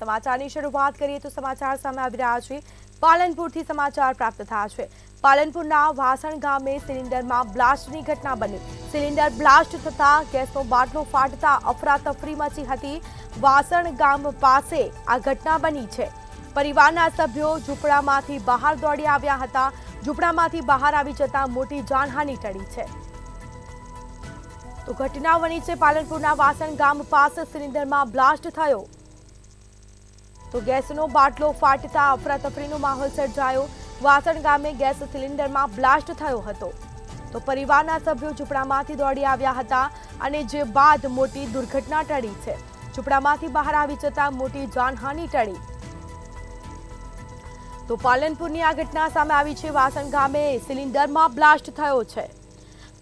સમાચારની શરૂઆત કરીએ તો સમાચાર સામે આવી રહ્યા છે। પાલનપુરથી સમાચાર પ્રાપ્ત થયા છે। પાલનપુરના વાસણ ગામે સિલિન્ડરમાં બ્લાસ્ટની ઘટના બની। સિલિન્ડર બ્લાસ્ટ થતા ગેસનો બાટલો ફાટતા અફરાતફરી મચી હતી। વાસણ ગામ પાસે આ ઘટના બની છે। પરિવારના સભ્યો ઝૂંપડામાંથી બહાર દોડી આવ્યા હતા। ઝૂંપડામાંથી બહાર આવી જતા મોટી જાનહાનિ ટળી છે। તો ઘટના બની છે પાલનપુરના વાસણ ગામ પાસે સિલિન્ડરમાં બ્લાસ્ટ થયો તો ગેસનો બાટલો ફાટતા અફરાતફરીનો માહોલ સર્જાયો। વાસણ ગામે ગેસ સિલિન્ડરમાં બ્લાસ્ટ થયો હતો તો પરિવારના સભ્યો ઝૂંપડામાંથી દોડી આવ્યા હતા અને જે બાદ મોટી દુર્ઘટના ટળી છે। ઝૂંપડામાંથી બહાર આવી જતા મોટી જાનહાનિ ટળી। તો પાલનપુરની આ ઘટના સામે આવી છે। વાસણ ગામે સિલિન્ડરમાં બ્લાસ્ટ થયો છે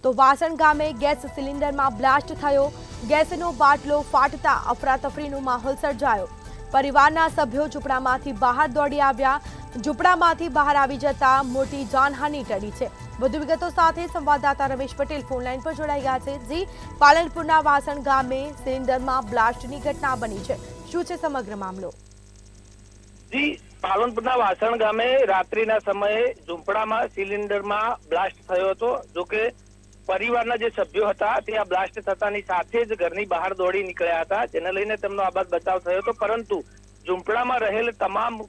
તો વાસણ ગામે ગેસ સિલિન્ડરમાં બ્લાસ્ટ થયો। ગેસનો બાટલો ફાટતા અફરાતફરીનો માહોલ સર્જાયો। પરિવારના સભ્યો ઝૂંપડામાંથી બહાર દોડી આવ્યા। ઝૂંપડામાંથી બહાર આવી જતા મોટી જાનહાનિ ટળી છે। વધુ વિગતો સાથે સંવાદદાતા રમેશ પટેલ ફોનલાઈન પર જોડાઈ ગયા છે। જી, પાલનપુરના વાસણ ગામે સિલિન્ડરમાં બ્લાસ્ટની ઘટના બની છે, શું છે સમગ્ર મામલો? જી, પાલનપુરના વાસણ ગામે રાત્રિના સમયે ઝૂંપડામાં સિલિન્ડરમાં બ્લાસ્ટ થયો હતો। જોકે પરિવારના જે સભ્યો હતા તે આ બ્લાસ્ટ થતાની સાથે જ ઘરની બહાર દોડી નીકળ્યા હતા, જેને લઈને તેમનો આબાદ બચાવ થયો હતો। પરંતુ ઝૂંપડામાં રહેલ તમામ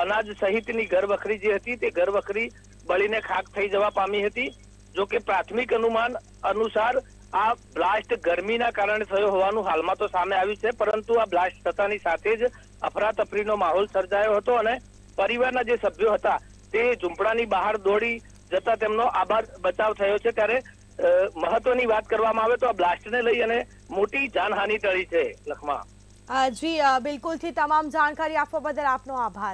અનાજ સહિતની ઘરવખરી જે હતી તે ઘરવખરી બળીને ખાખ થઈ જવા પામી હતી। જોકે પ્રાથમિક અનુમાન અનુસાર આ બ્લાસ્ટ ગરમીના કારણે થયો હોવાનું હાલમાં તો સામે આવ્યું છે, પરંતુ આ બ્લાસ્ટ થતાની સાથે જ અફરાતફરીનો માહોલ સર્જાયો હતો અને પરિવારના જે સભ્યો હતા તે ઝૂંપડાની બહાર દોડી જતા તેમનો આબાદ બચાવ થયો છે। ત્યારે મહત્વની વાત કરવામાં આવે તો આ બ્લાસ્ટને લઈ અને મોટી જાનહાનિ ટળી છે। લખમા જી, બિલકુલથી તમામ જાણકારી આપવા બદલ આપનો આભાર।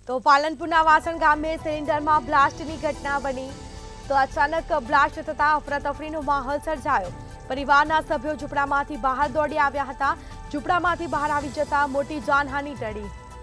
તો પાલનપુરના વાસણ ગામે સિલિન્ડરમાં બ્લાસ્ટની ઘટના બની તો અચાનક બ્લાસ્ટ થતા અફરાતફરીનો માહોલ સર્જાયો। પરિવારના સભ્યો ઝૂંપડામાંથી બહાર દોડી આવ્યા હતા। ઝૂંપડામાંથી બહાર આવી જતા મોટી જાનહાનિ ટળી।